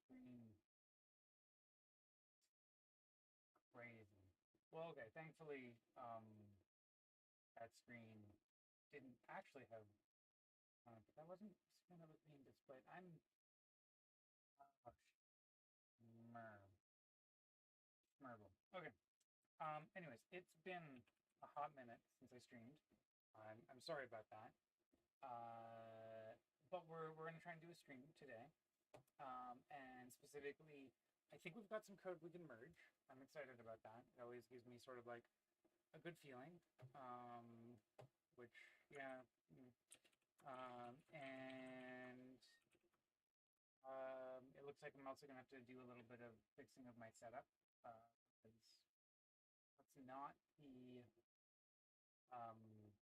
Screen crazy. Well, okay, thankfully, that screen didn't actually have, but that wasn't the screen that was being displayed. Oh, Merv, Merble. Okay. Anyways, it's been a hot minute since I streamed. I'm sorry about that. But we're gonna try and do a stream today. And specifically, I think we've got some code we can merge. I'm excited about that. It always gives me sort of like a good feeling. Which yeah. And it looks like I'm also gonna have to do a little bit of fixing of my setup. Because that's not the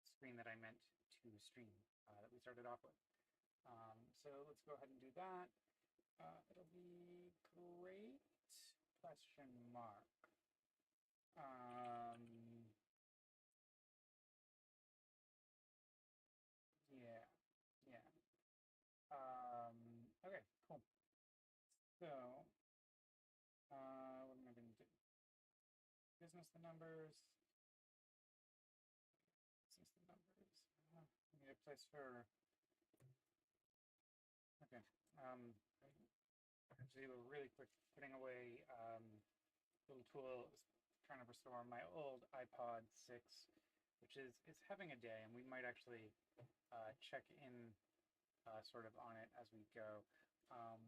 screen that I meant to stream that we started off with. So let's go ahead and do that. It'll be great. Question mark. Um, yeah, yeah. Okay, cool. So, what am I going to do? Business the numbers. Business the numbers. I need a place for. Okay. Actually, a really quick putting away little tool is trying to restore my old iPod 6, which is having a day, and we might actually check in sort of on it as we go. I'm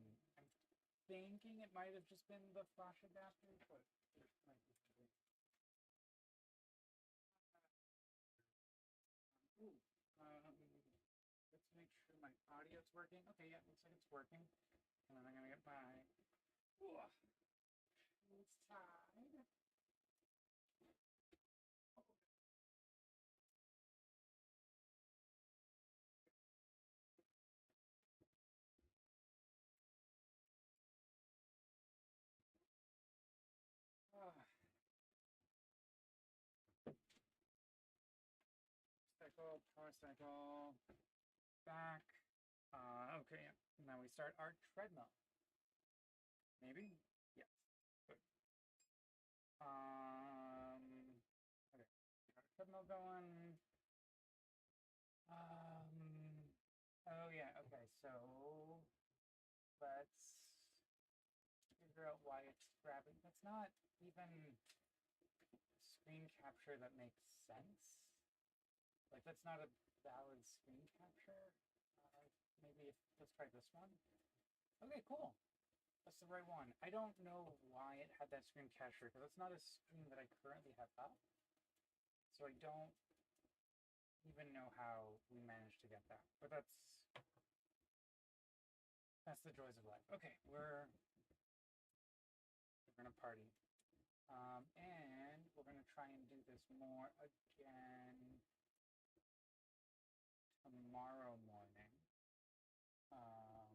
thinking it might have just been the flash adapter, but there might be something. Ooh, um, let's make sure my audio's working. Okay, yeah, looks like it's working. And then I'm gonna get my ooh, shoes tied. Ah, cycle, power cycle, back. Okay, now we start our treadmill. Maybe? Yes. Good. Okay. Got a treadmill going. Oh yeah, okay, so let's figure out why it's grabbing. That's not even screen capture that makes sense. Like, that's not a valid screen capture. Uh, maybe if, let's try this one. Okay, cool. That's the right one. I don't know why it had that screen capture because it's not a screen that I currently have up. So I don't even know how we managed to get that. But that's the joys of life. Okay, we're gonna party. And we're gonna try and do this more again tomorrow morning. Um,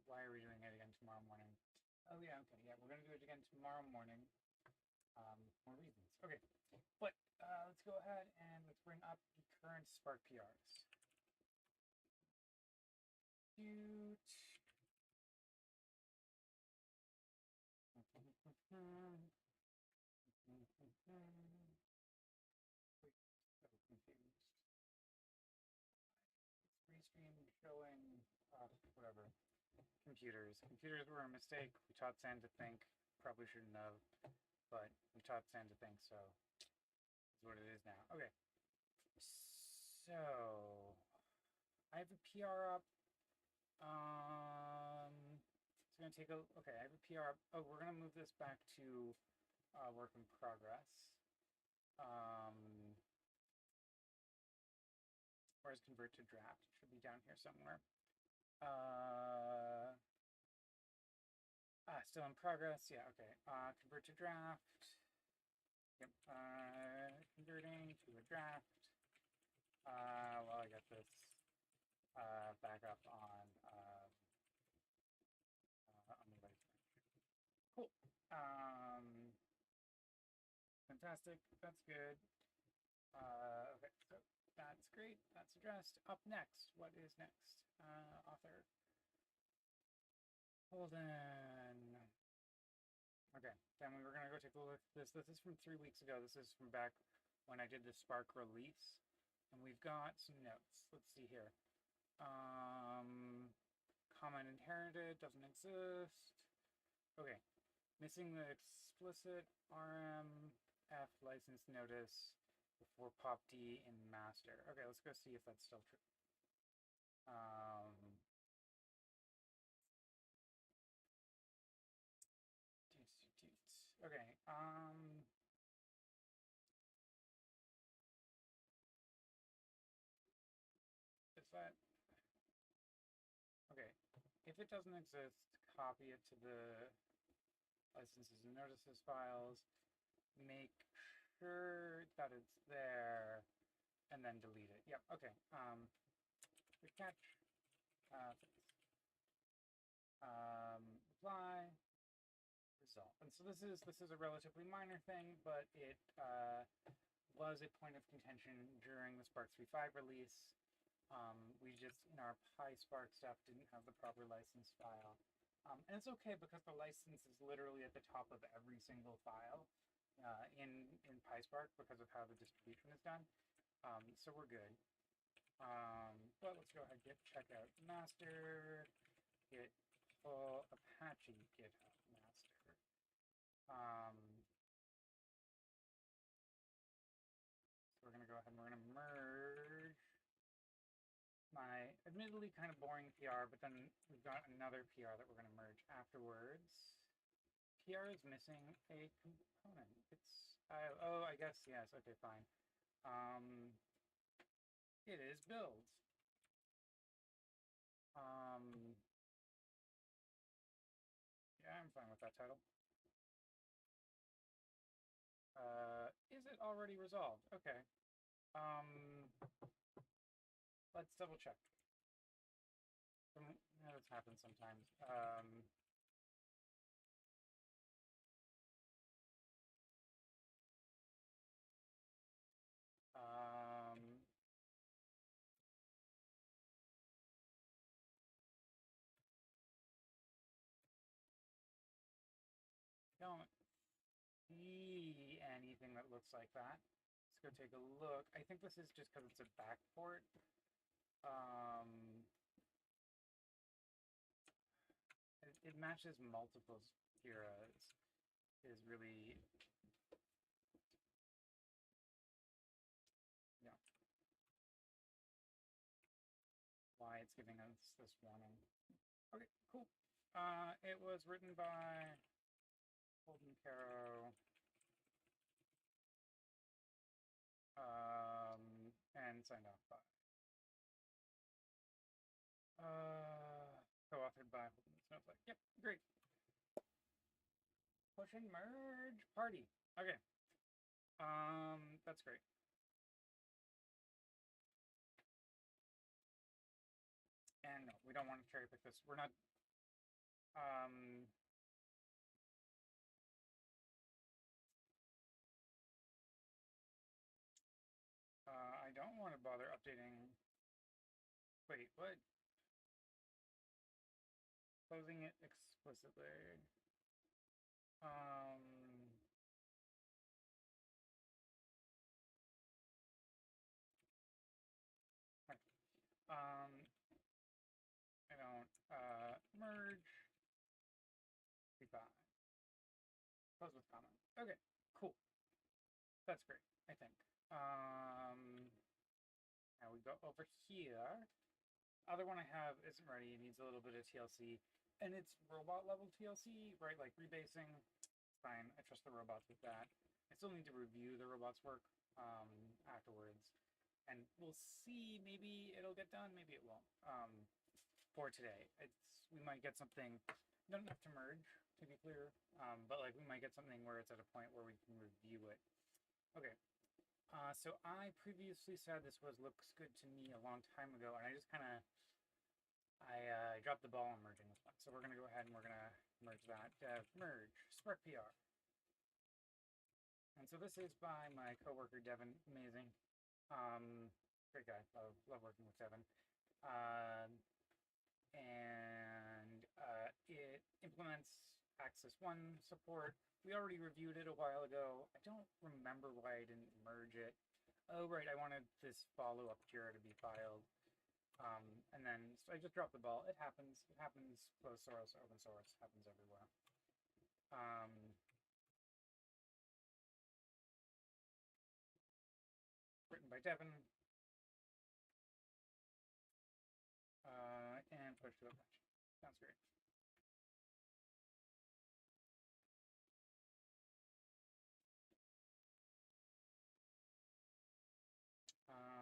why are we doing it again tomorrow morning? Oh yeah, okay, yeah, we're gonna do it again tomorrow morning. More reasons. Okay, but let's go ahead and let's bring up the current Spark PRs. Cute. Wait, so confused. Restream showing whatever. Computers were a mistake. We taught Sam to think. Probably shouldn't have, but we taught Sam to think, so it's what it is now. Okay. So I have a PR up. It's gonna take a okay, I have a PR up. Oh, we're gonna move this back to work in progress. Um where's convert to draft? It should be down here somewhere. Uh still in progress. Yeah, okay. Convert to draft. Yep. Converting to a draft. Well, I got this back up on the right thing. Cool. Fantastic. That's good. Okay, so that's great. That's addressed. Up next. What is next? Author. Holden. Okay, then we were gonna go take a look at this. This is from 3 weeks ago. This is from back when I did the Spark release. And we've got some notes. Let's see here. Comment inherited, doesn't exist. Okay, missing the explicit RMF license notice before POP-D in master. Okay, let's go see if that's still true. Okay, is that... Okay, if it doesn't exist, copy it to the licenses and notices files, make sure that it's there, and then delete it. Yep, okay. Good catch. Apply. Resolve. And so this is a relatively minor thing, but it was a point of contention during the Spark 3.5 release. We just, in our PySpark stuff, didn't have the proper license file. And it's okay because the license is literally at the top of every single file in PySpark because of how the distribution is done. So we're good. But let's go ahead and check out master, git pull Apache GitHub master. So we're going to go ahead and we're going to merge my admittedly kind of boring PR, but then we've got another PR that we're going to merge afterwards. PR is missing a component. It's, oh, I guess, yes, okay, fine. It is build. Yeah, I'm fine with that title. Is it already resolved? Okay. Let's double check. This happens sometimes. Don't see anything that looks like that. Let's go take a look. I think this is just because it's a backport. It matches multiple Jira's. Is really... Yeah. Why it's giving us this warning. Okay, cool. It was written by Holden Caro. And signed off by. Co-authored by Holden Snowflake. Yep, great. Push and merge party. Okay. That's great. And no, we don't want to cherry pick this. We're not. I don't want to bother updating. Wait, what? Closing it explicitly. I don't merge. Goodbye. Close with comment. Okay, cool. That's great, I think. Now we go over here. Other one I have isn't ready. It needs a little bit of TLC. And it's robot level TLC, right? Like rebasing. It's fine. I trust the robots with that. I still need to review the robots' work afterwards. And we'll see. Maybe it'll get done. Maybe it won't. For today. We might get something. You don't have to merge, to be clear. But like we might get something where it's at a point where we can review it. Okay. So I previously said this looks good to me a long time ago, and I just kind of dropped the ball on merging this one. So we're going to go ahead and we're going to merge that. Merge, Spark PR. And so this is by my coworker, Devin. Amazing. Great guy. Love working with Devin. And it implements Axis 1 support. We already reviewed it a while ago. I don't remember why I didn't merge it. Oh, right, I wanted this follow-up Jira to be filed. And then, so I just dropped the ball. It happens. It happens. Closed source, open source, happens everywhere. Written by Devin. And push to a bunch. Sounds great.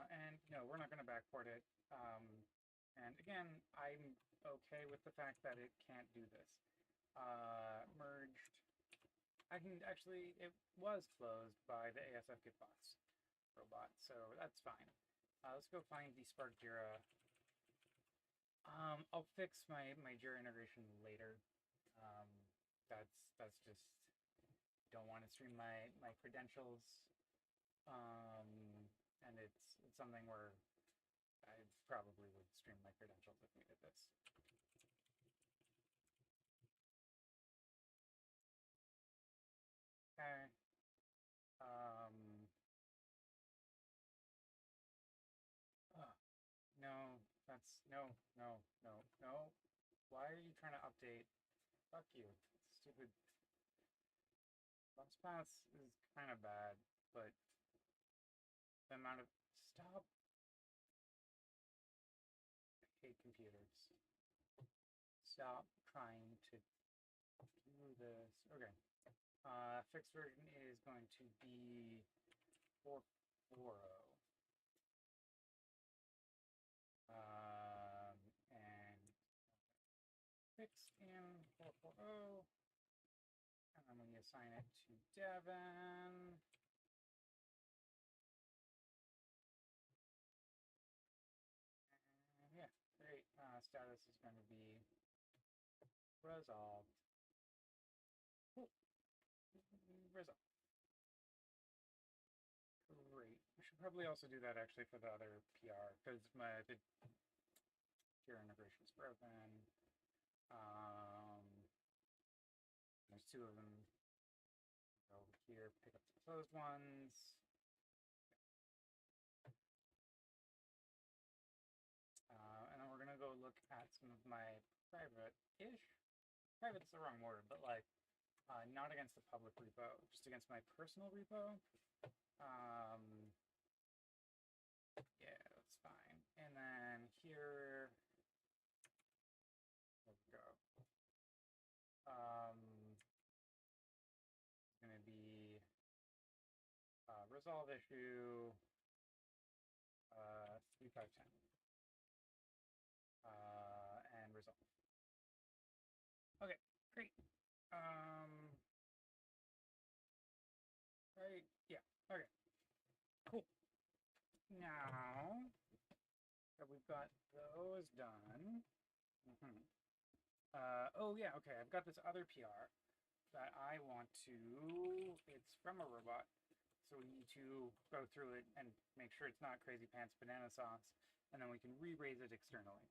And no, we're not going to backport it. And again, I'm okay with the fact that it can't do this. Merged. I can actually, it was closed by the ASF Gitbox robot, so that's fine. Let's go find the Spark Jira. I'll fix my Jira integration later. That's just, don't want to stream my credentials. And it's something where I probably would stream my credentials if we did this. Okay. No, that's, no. Why are you trying to update? Fuck you. Stupid. LastPass is kind of bad, but the amount of, stop. I hate computers. Stop trying to do this. Okay. Fixed version is going to be 4.4.0. And fixed in 4.4.0. And then we assign it to Devin. And yeah, great. Status is going to be resolved. Cool. Resolved. Great. We should probably also do that actually for the other PR, because the PR integration is broken. There's two of them. Go over here, pick up the closed ones. And then we're gonna go look at some of my private-ish. Private's the wrong word, but like, not against the public repo, just against my personal repo. Yeah, that's fine. And then here, there we go. Gonna be resolve issue 3510. And resolve. Okay, great. Right, yeah, okay. Cool. Now that we've got those done. Oh yeah, okay, I've got this other PR that I want to, it's from a robot, so we need to go through it and make sure it's not crazy pants banana sauce, and then we can re-raise it externally.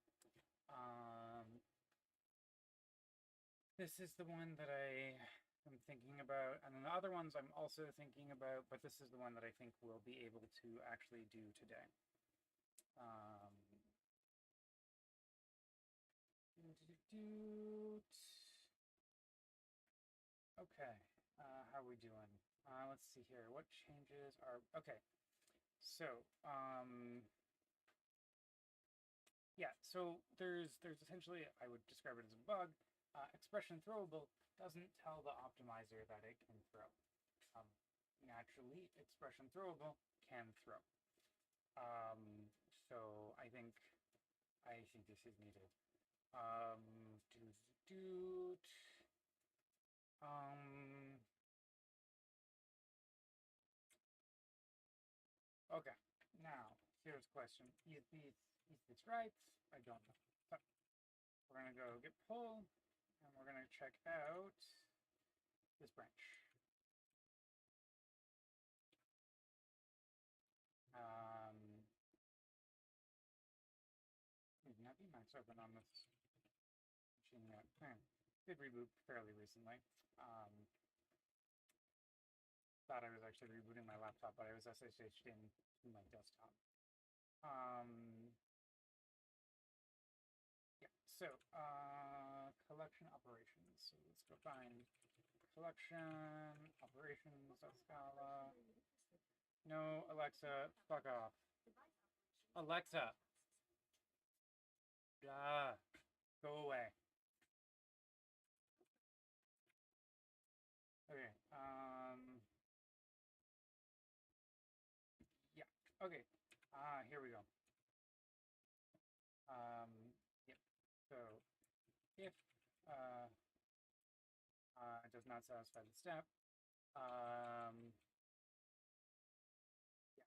This is the one that I am thinking about, and then the other ones I'm also thinking about, but this is the one that I think we'll be able to actually do today. Okay, how are we doing? Let's see here. What changes are okay? So, yeah. So there's essentially, I would describe it as a bug. Expression throwable doesn't tell the optimizer that it can throw. Naturally, expression throwable can throw. So I think this is needed. Okay, now here's a question. Is this right? I don't know. So we're gonna go git pull, and we're gonna check out this branch. Maybe not Emacs open on this machine yet. Okay. did reboot fairly recently. Thought I was actually rebooting my laptop, but I was SSH'd in my desktop. Yeah, so, collection operations. So let's go find collection operations.scala. No, Alexa, fuck off. Alexa! Go away. Okay, yeah, okay. Here we go. Yep. So, if, it does not satisfy the step, yeah,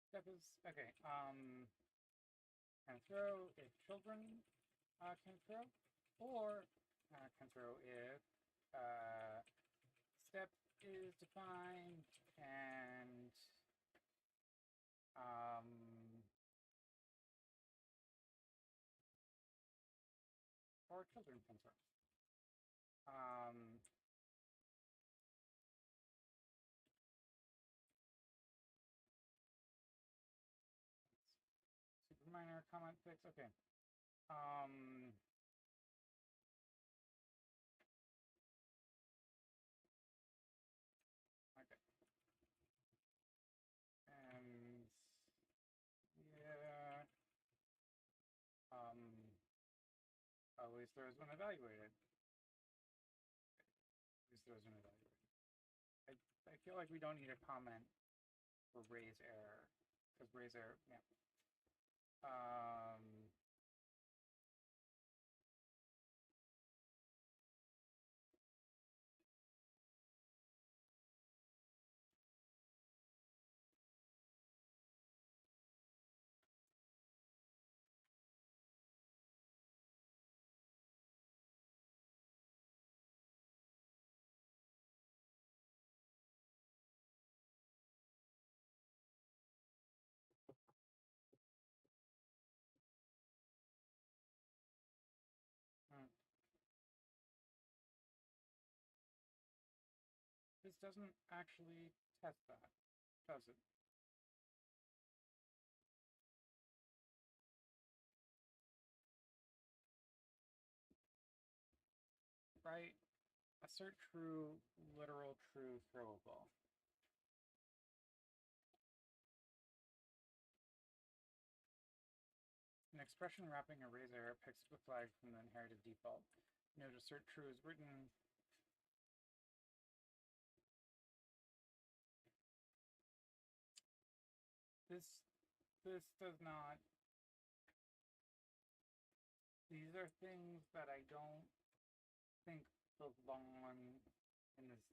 step is, okay, can throw if children, can throw, or, can throw if, step is defined and, or children can throw. Super minor comment fix, okay. Okay. And yeah, always throws when evaluated. Always throws when evaluated. I feel like we don't need a comment for raise error, because raise error, yeah. This doesn't actually test that, does it? Right? Assert true, literal true, throwable. An expression wrapping a raise error picks up a flag from the inherited default. Note assert true is written. This does not. These are things that I don't think belong in this